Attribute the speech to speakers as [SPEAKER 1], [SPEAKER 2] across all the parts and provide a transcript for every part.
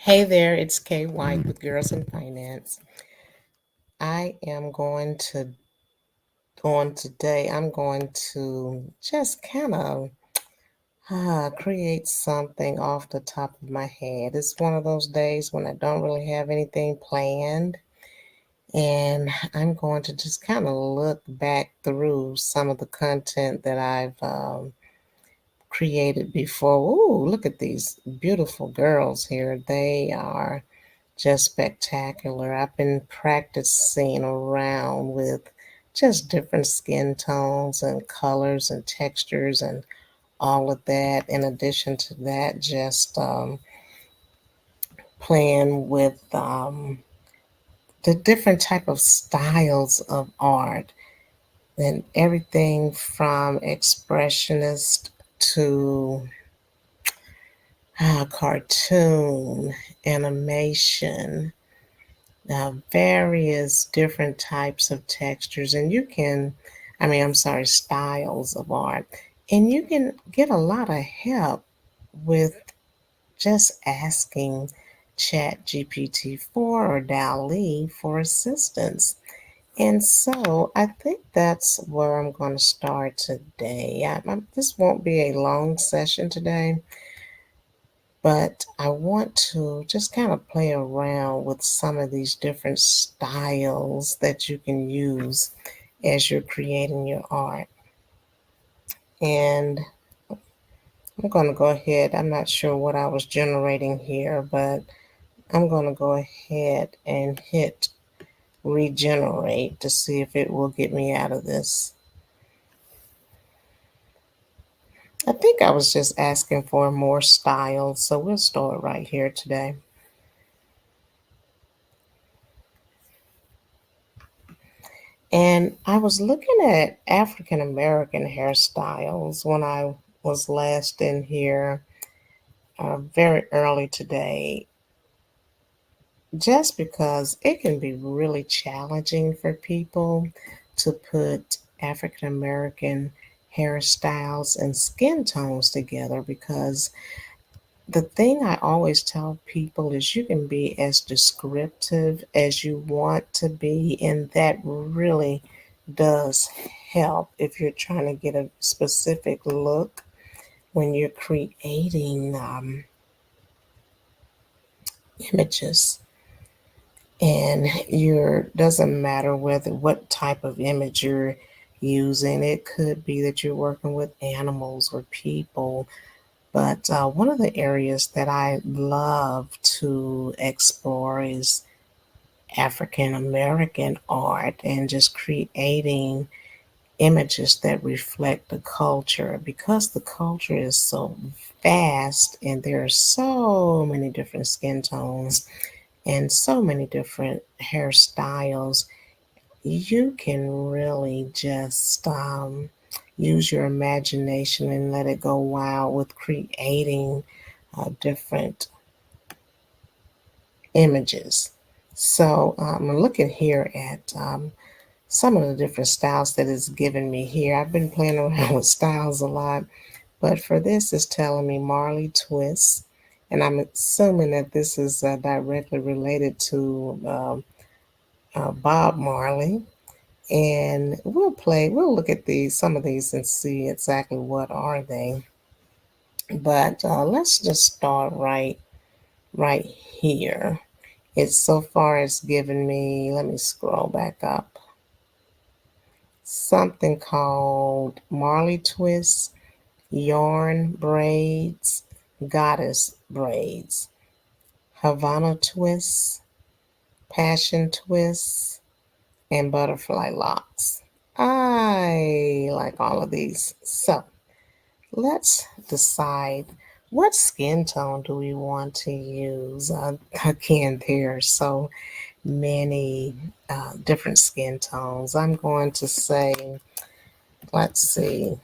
[SPEAKER 1] Hey there, it's Kay White with Girls in Finance. I am going to on today. I'm going to just kind of create something off the top of my head. It's one of those days when I don't really have anything planned, and I'm going to just kind of look back through some of the content that I've created before. Ooh, look at these beautiful girls here. They are just spectacular. I've been practicing around with just different skin tones and colors and textures and all of that. In addition to that, just playing with the different type of styles of art and everything from expressionist to cartoon, animation, various different types of textures, and I'm sorry, styles of art. And you can get a lot of help with just asking ChatGPT 4 or DALL-E for assistance. And so I think that's where I'm going to start today. This won't be a long session today, but I want to just kind of play around with some of these different styles that you can use as you're creating your art. And I'm going to go ahead. I'm not sure what I was generating here, but I'm going to go ahead and hit regenerate to see if it will get me out of this. I think I was just asking for more styles, so we'll start right here today. And I was looking at African American hairstyles when I was last in here very early today, just because it can be really challenging for people to put African American hairstyles and skin tones together. Because the thing I always tell people is you can be as descriptive as you want to be, and that really does help if you're trying to get a specific look when you're creating images. And your doesn't matter what type of image you're using. It could be that you're working with animals or people. But one of the areas that I love to explore is African American art and just creating images that reflect the culture, because the culture is so vast and there are so many different skin tones and so many different hairstyles. You can really just use your imagination and let it go wild with creating different images. So I'm looking here at some of the different styles that it's given me here. I've been playing around with styles a lot, but for this, it's telling me Marley Twist, and I'm assuming that this is directly related to Bob Marley. And we'll look at some of these and see exactly what are they. But let's just start right here. It's so far it's given me, let me scroll back up, something called Marley Twist, Yarn Braids, Goddess Braids, Havana Twists, Passion Twists, and Butterfly Locks. I like all of these. So let's decide what skin tone do we want to use. Again, there are so many different skin tones. I'm going to say, let's see,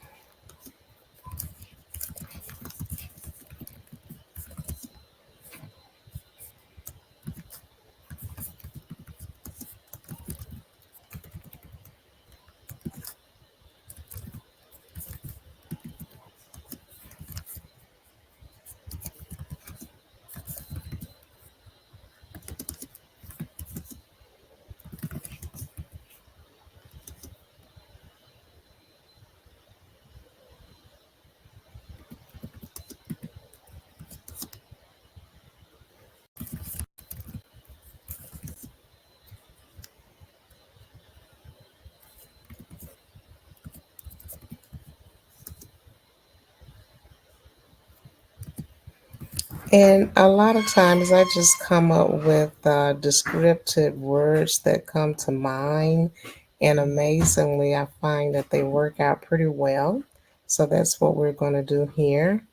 [SPEAKER 1] And a lot of times I just come up with descriptive words that come to mind. And amazingly, I find that they work out pretty well. So that's what we're going to do here.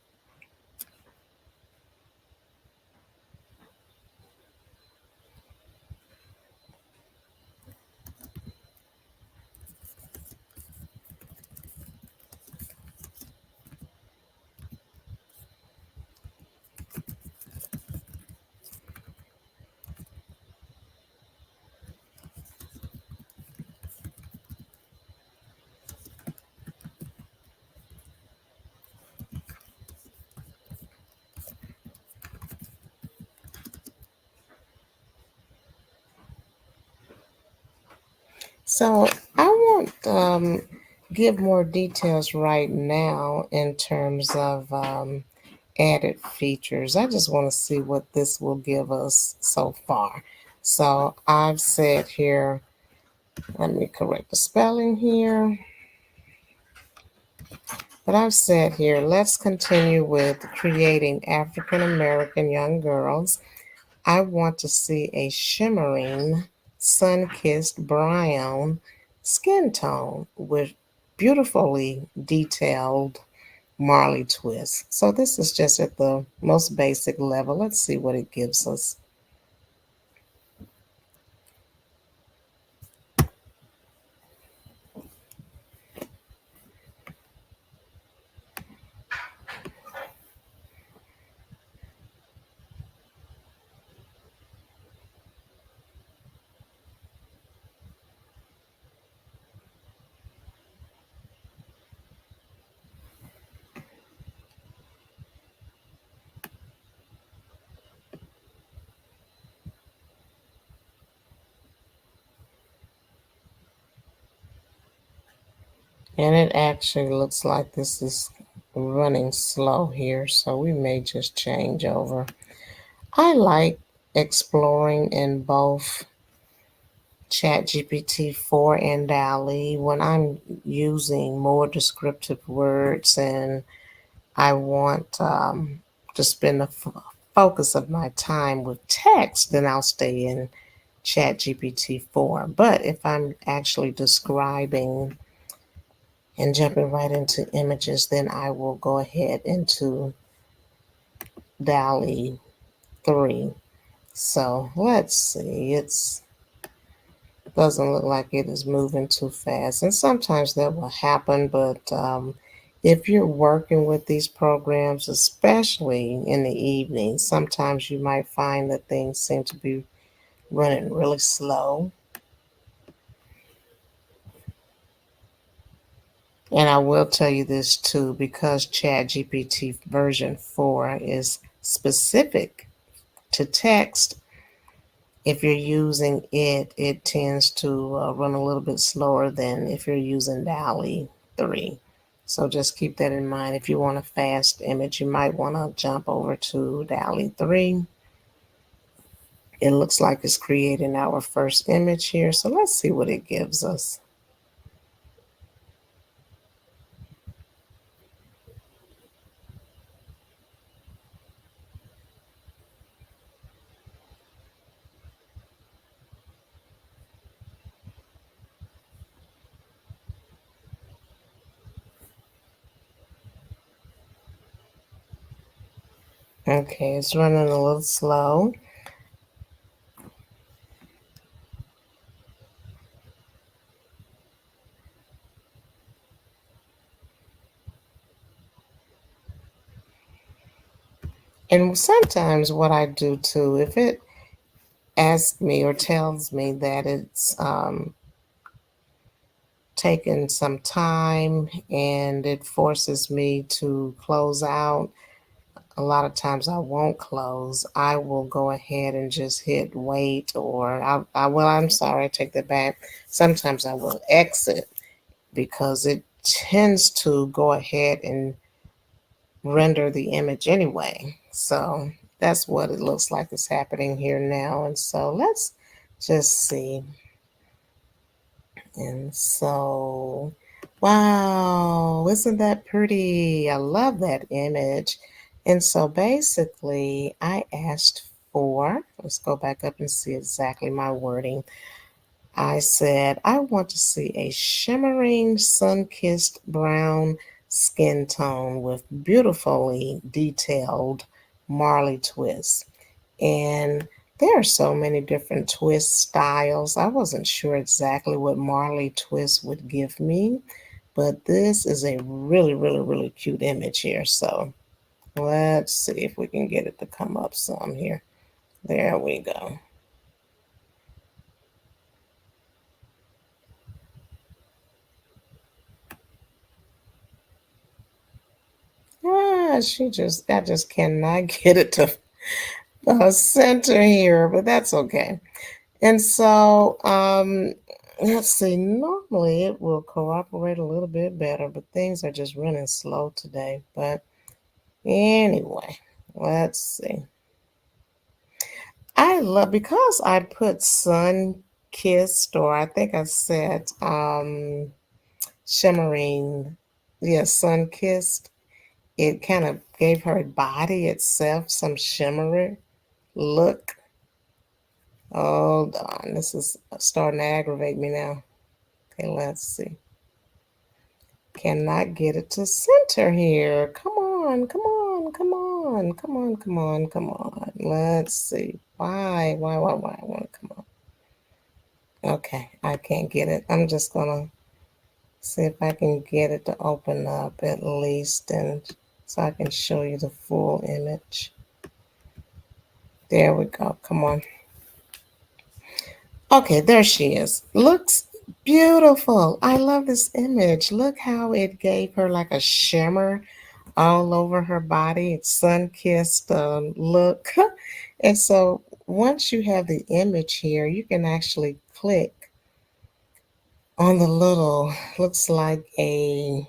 [SPEAKER 1] So I won't give more details right now in terms of added features. I just want to see what this will give us so far. So I've said here, let me correct the spelling here. But I've said here, let's continue with creating African American young girls. I want to see a shimmering, sun kissed brown skin tone with beautifully detailed Marley twists. So this is just at the most basic level. Let's see what it gives us. And it actually looks like this is running slow here, so we may just change over. I like exploring in both ChatGPT 4 and DALL-E when I'm using more descriptive words and I want to spend the focus of my time with text, then I'll stay in ChatGPT 4. But if I'm actually describing and jumping right into images, then I will go ahead into DALL-E 3. So let's see. It's doesn't look like it is moving too fast. And sometimes that will happen, but if you're working with these programs, especially in the evening, sometimes you might find that things seem to be running really slow. And I will tell you this too, because ChatGPT version 4 is specific to text. If you're using it, it tends to run a little bit slower than if you're using DALL-E 3. So just keep that in mind. If you want a fast image, you might want to jump over to DALL-E 3. It looks like it's creating our first image here. So let's see what it gives us. Okay, it's running a little slow. And sometimes what I do too, if it asks me or tells me that it's taken some time and it forces me to close out, a lot of times I won't close. I will go ahead and just hit wait, or I'm sorry, I take that back. Sometimes I will exit because it tends to go ahead and render the image anyway. So that's what it looks like is happening here now. And so let's just see. And so, wow, isn't that pretty? I love that image. And so basically, I asked for, let's go back up and see exactly my wording. I said, I want to see a shimmering, sun kissed brown skin tone with beautifully detailed Marley twists. And there are so many different twist styles. I wasn't sure exactly what Marley twist would give me, but this is a really, really, really cute image here. So let's see if we can get it to come up some here. There we go. I just cannot get it to center here, but that's okay. And so, let's see, normally it will cooperate a little bit better, but things are just running slow today. But anyway, let's see. I love because I put sun kissed, or I think I said shimmering, yeah, sun kissed. It kind of gave her body itself some shimmery look. Hold on, this is starting to aggravate me now. Okay, let's see. Cannot get it to center here. Come on, come on, come on, come on, come on, come on. Let's see. Why won't it come on? Okay, I can't get it. I'm just gonna see if I can get it to open up at least, and so I can show you the full image. There we go. Come on. Okay, there she is. Looks beautiful. I love this image. Look how it gave her like a shimmer all over her body. It's sun kissed look. And so once you have the image here, you can actually click on the little, looks like a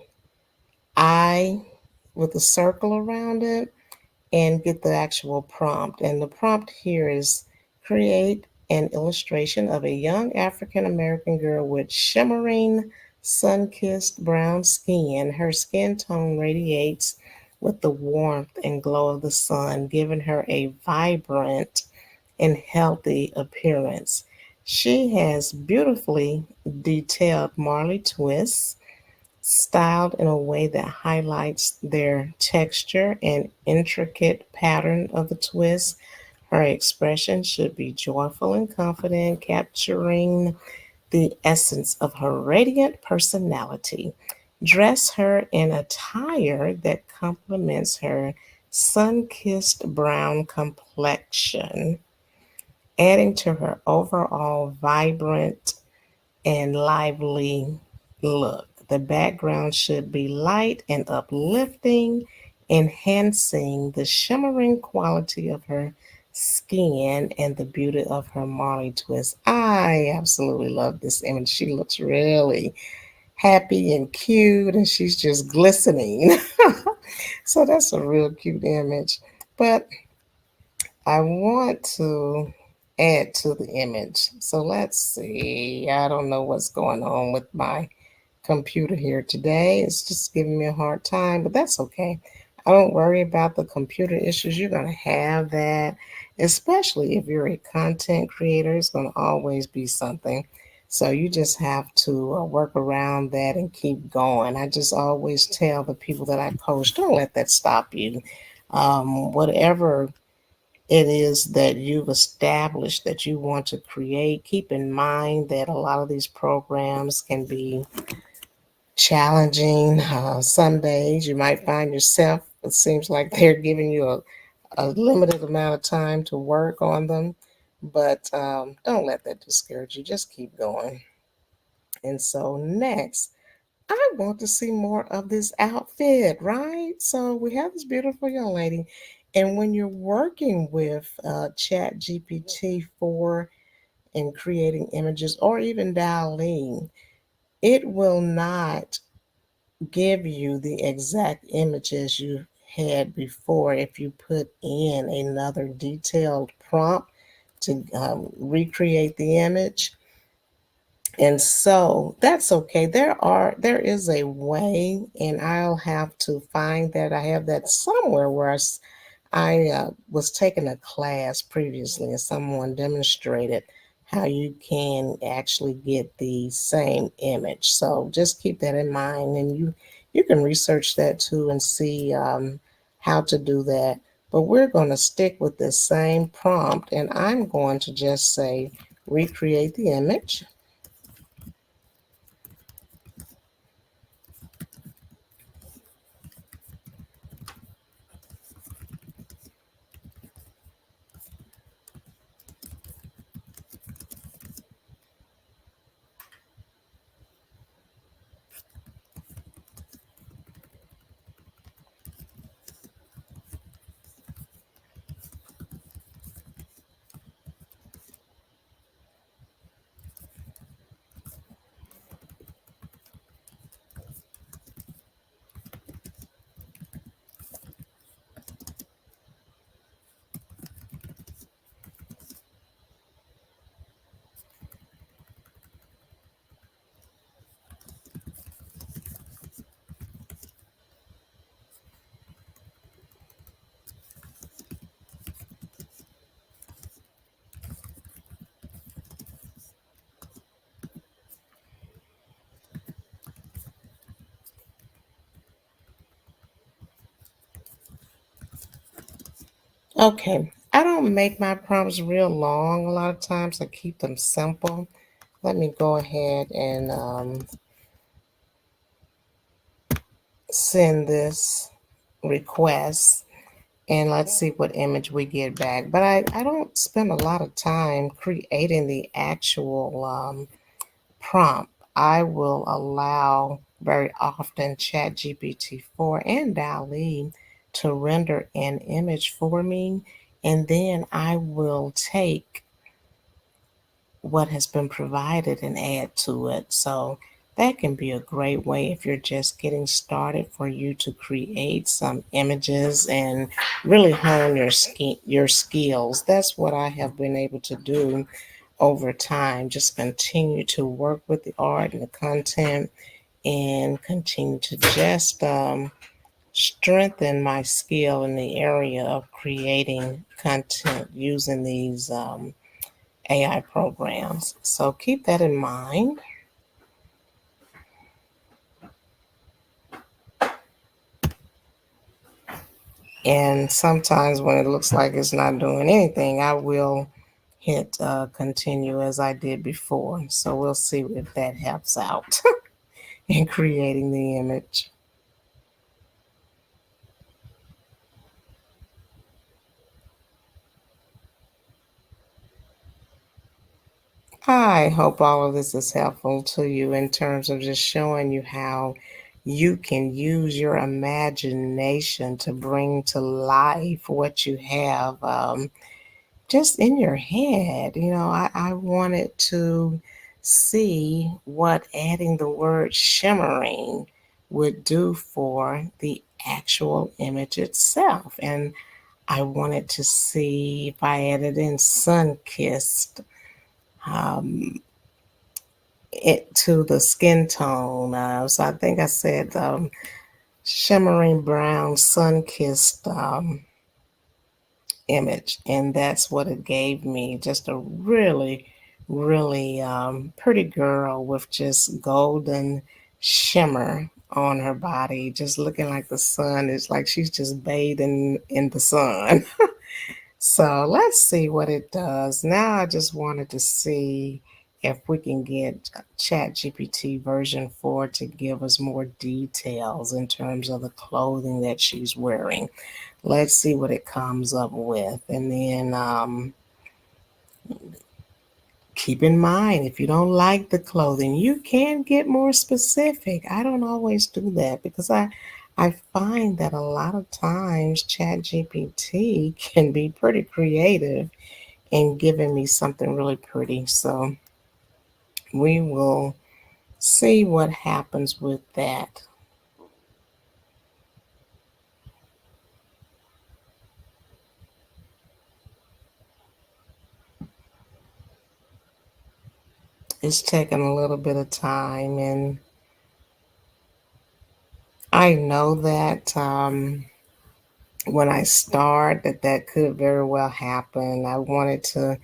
[SPEAKER 1] eye with a circle around it, and get the actual prompt. And the prompt here is create an illustration of a young African American girl with shimmering, sun kissed brown skin. Her skin tone radiates with the warmth and glow of the sun, giving her a vibrant and healthy appearance. She has beautifully detailed Marley twists styled in a way that highlights their texture and intricate pattern of the twist. Her expression should be joyful and confident, capturing the essence of her radiant personality. Dress her in attire that complements her sun kissed brown complexion, adding to her overall vibrant and lively look. The background should be light and uplifting, enhancing the shimmering quality of her skin and the beauty of her Marley twist. I absolutely love this image. She looks really happy and cute, and she's just glistening. So that's a real cute image. But I want to add to the image. So let's see. I don't know what's going on with my computer here today. It's just giving me a hard time, but that's okay. I don't worry about the computer issues. You're going to have that, especially if you're a content creator. It's going to always be something. So you just have to work around that and keep going. I just always tell the people that I coach, don't let that stop you. Whatever it is that you've established that you want to create, keep in mind that a lot of these programs can be challenging. Some days you might find yourself, it seems like they're giving you a limited amount of time to work on them, but don't let that discourage you. Just keep going. And so, next, I want to see more of this outfit, right? So we have this beautiful young lady, and when you're working with Chat GPT 4 and creating images, or even DALL-E, it will not give you the exact images you had before if you put in another detailed prompt to recreate the image. And so that's okay. There is a way, and I'll have to find that. I have that somewhere where I was taking a class previously, and someone demonstrated how you can actually get the same image. So just keep that in mind, and you can research that too and see how to do that. But we're going to stick with the same prompt, and I'm going to just say recreate the image. Okay, I don't make my prompts real long a lot of times. I keep them simple. Let me go ahead and send this request and let's see what image we get back. But I don't spend a lot of time creating the actual prompt. I will allow very often ChatGPT 4 and DALL-E to render an image for me, and then I will take what has been provided and add to it. So that can be a great way if you're just getting started for you to create some images and really hone your skills. That's what I have been able to do over time. Just continue to work with the art and the content and continue to just strengthen my skill in the area of creating content using these AI programs. So keep that in mind. And sometimes when it looks like it's not doing anything, I will hit continue as I did before. So we'll see if that helps out in creating the image. I hope all of this is helpful to you in terms of just showing you how you can use your imagination to bring to life what you have just in your head. I wanted to see what adding the word shimmering would do for the actual image itself. And I wanted to see if I added in sun kissed it to the skin tone. So I think I said shimmering brown sun kissed image, and that's what it gave me. Just a really, really pretty girl with just golden shimmer on her body, just looking like the sun. It's like she's just bathing in the sun. So let's see what it does. Now I just wanted to see if we can get ChatGPT version 4 to give us more details in terms of the clothing that she's wearing. Let's see what it comes up with. And then keep in mind, if you don't like the clothing, you can get more specific. I don't always do that because I find that a lot of times ChatGPT can be pretty creative in giving me something really pretty. So we will see what happens with that. It's taking a little bit of time, and I know that when I start, that could very well happen. I wanted to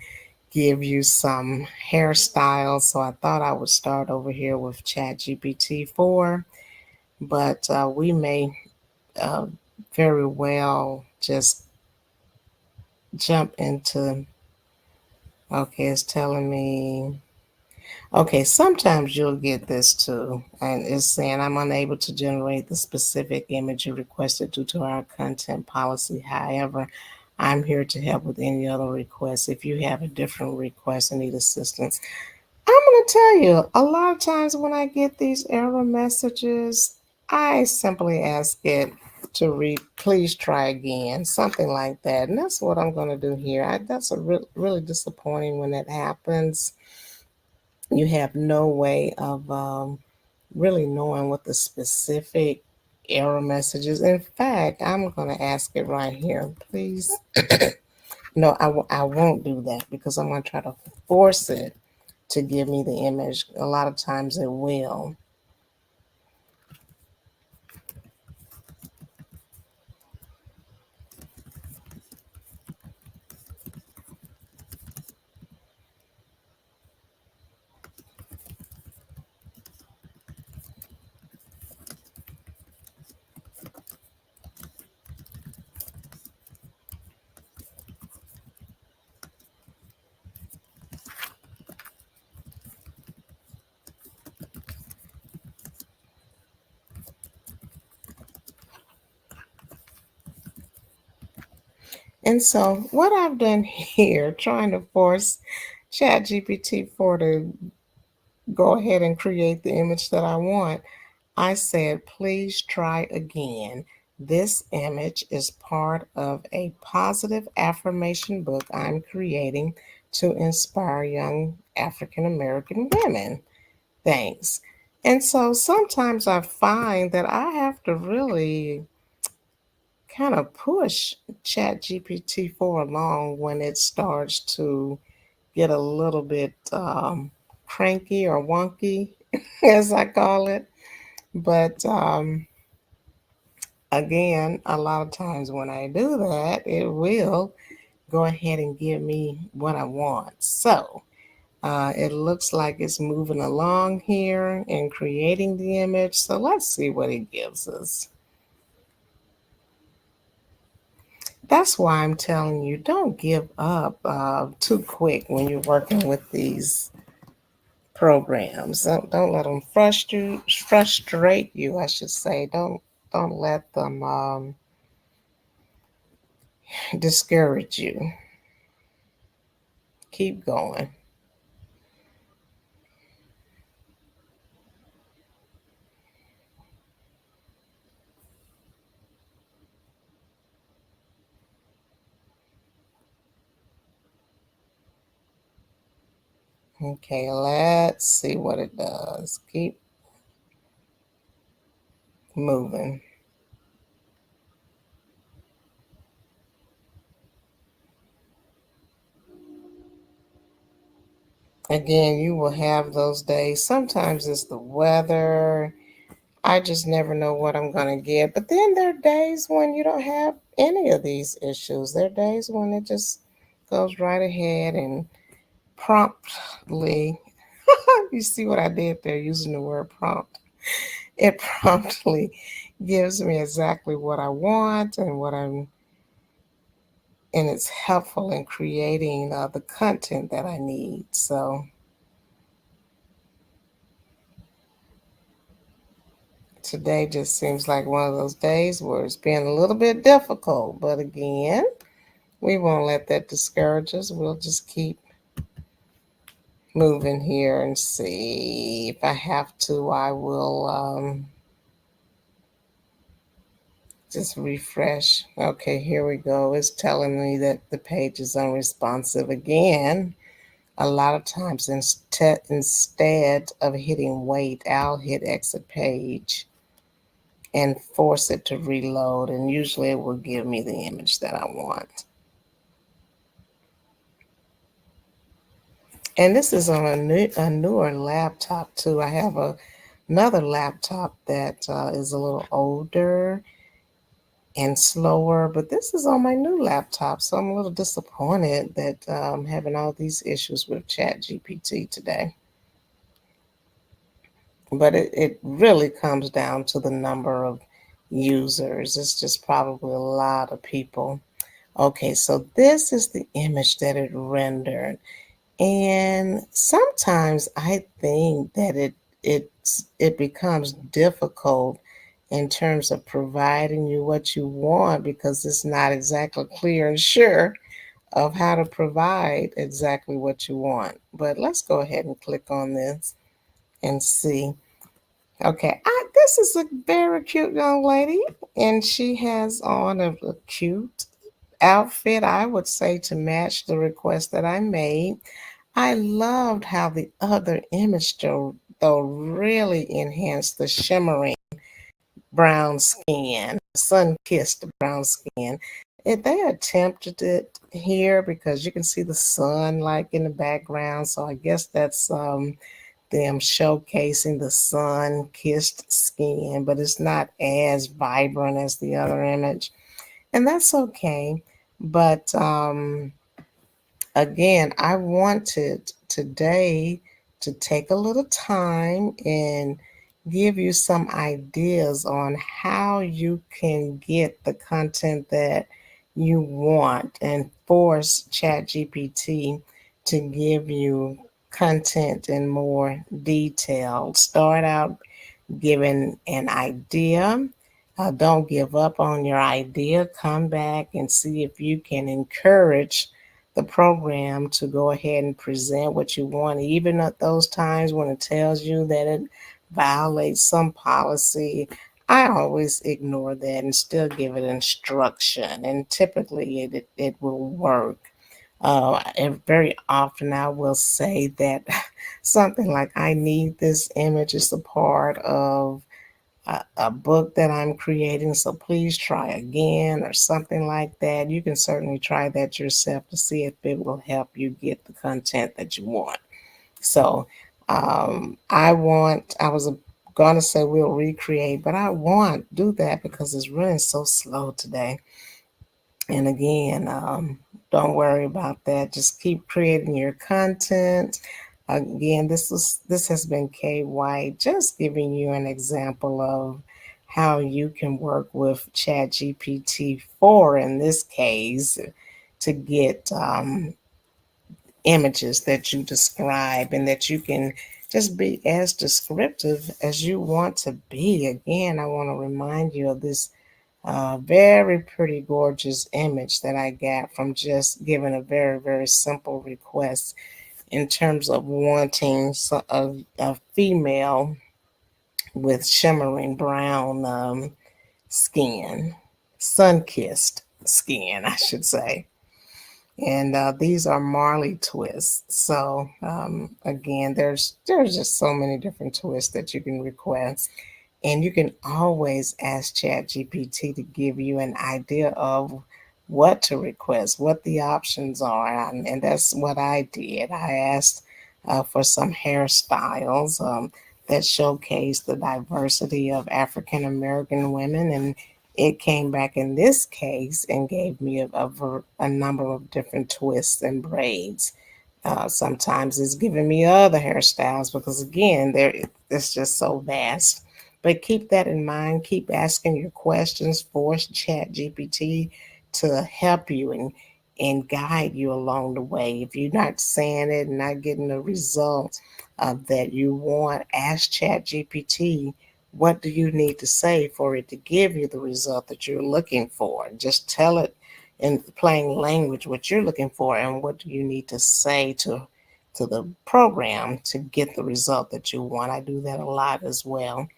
[SPEAKER 1] give you some hairstyles, so I thought I would start over here with ChatGPT 4, but we may uh, very well just jump into. Okay, it's telling me. Okay, sometimes you'll get this too, and it's saying I'm unable to generate the specific image you requested due to our content policy. However, I'm here to help with any other requests. If you have a different request and need assistance, I'm going to tell you, a lot of times when I get these error messages, I simply ask it to read, please try again, something like that. And that's what I'm going to do here. That's really disappointing when that happens. You have no way of really knowing what the specific error message is. In fact, I'm going to ask it right here. Please, no, I won't do that because I'm going to try to force it to give me the image. A lot of times it will. And so what I've done here, trying to force ChatGPT 4 to go ahead and create the image that I want, I said, please try again. This image is part of a positive affirmation book I'm creating to inspire young African American women. Thanks. And so sometimes I find that I have to really kind of push ChatGPT 4 along when it starts to get a little bit cranky or wonky, as I call it. But again, a lot of times when I do that, it will go ahead and give me what I want. So it looks like it's moving along here and creating the image. So let's see what it gives us. That's why I'm telling you, don't give up too quick when you're working with these programs. Don't let them frustrate you. I should say. Don't let them discourage you. Keep going. Okay, let's see what it does. Keep moving. Again, you will have those days. Sometimes it's the weather. I just never know what I'm going to get. But then there are days when you don't have any of these issues. There are days when it just goes right ahead and promptly, you see what I did there using the word prompt. It promptly gives me exactly what I want and and it's helpful in creating the content that I need. So today just seems like one of those days where it's been a little bit difficult. But again, we won't let that discourage us. We'll just keep moving here and see. If I have to, I will just refresh. Okay, here we go. It's telling me that the page is unresponsive again. A lot of times, instead of hitting wait, I'll hit exit page and force it to reload, and usually it will give me the image that I want. And this is on a newer laptop too. I have another laptop that is a little older and slower, but this is on my new laptop, so I'm a little disappointed that I'm having all these issues with ChatGPT today. But it really comes down to the number of users. It's just probably a lot of people. Okay, so this is the image that it rendered. And sometimes I think that it becomes difficult in terms of providing you what you want because it's not exactly clear and sure of how to provide exactly what you want. But let's go ahead and click on this and see. Okay, this is a very cute young lady, and she has on a cute outfit, I would say, to match the request that I made. I loved how the other image, though really enhanced the shimmering brown skin, sun kissed brown skin. They attempted it here because you can see the sun like in the background. So I guess that's them showcasing the sun kissed skin, but it's not as vibrant as the other image. And that's okay. But again, I wanted today to take a little time and give you some ideas on how you can get the content that you want and force ChatGPT to give you content in more detail. Start out giving an idea. Don't give up on your idea. Come back and see if you can encourage the program to go ahead and present what you want, even at those times when it tells you that it violates some policy. I always ignore that and still give it instruction, and typically it will work. And very often I will say that something like, I need this image as a part of a book that I'm creating, so please try again, or something like that. You can certainly try that yourself to see if it will help you get the content that you want. So I was going to say we'll recreate, but I want do that because it's running so slow today. And again, don't worry about that. Just keep creating your content. Again, this has been KY, just giving you an example of how you can work with ChatGPT 4 in this case to get images that you describe, and that you can just be as descriptive as you want to be. Again, I want to remind you of this very pretty, gorgeous image that I got from just giving a very, very simple request in terms of wanting a female with shimmering brown skin, sun kissed skin, I should say. And these are Marley twists. So again, there's just so many different twists that you can request. And you can always ask ChatGPT to give you an idea of what to request, what the options are. And that's what I did. I asked for some hairstyles that showcase the diversity of African American women. And it came back in this case and gave me a number of different twists and braids. Sometimes it's giving me other hairstyles because again, it's just so vast. But keep that in mind. Keep asking your questions. Force ChatGPT to help you and guide you along the way. If you're not saying it and not getting the result that you want, ask ChatGPT, what do you need to say for it to give you the result that you're looking for? Just tell it in plain language what you're looking for and what do you need to say to the program to get the result that you want. I do that a lot as well.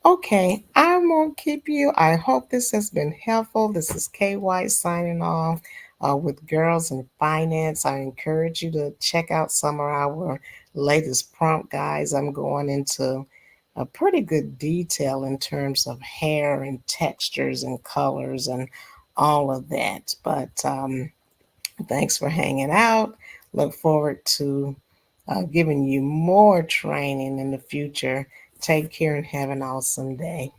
[SPEAKER 1] Okay, I won't keep you. I hope this has been helpful. This is KY signing off with Girls in Finance. I encourage you to check out some of our latest prompt guides. I'm going into a pretty good detail in terms of hair and textures and colors and all of that. But thanks for hanging out. Look forward to giving you more training in the future. Take care and have an awesome day.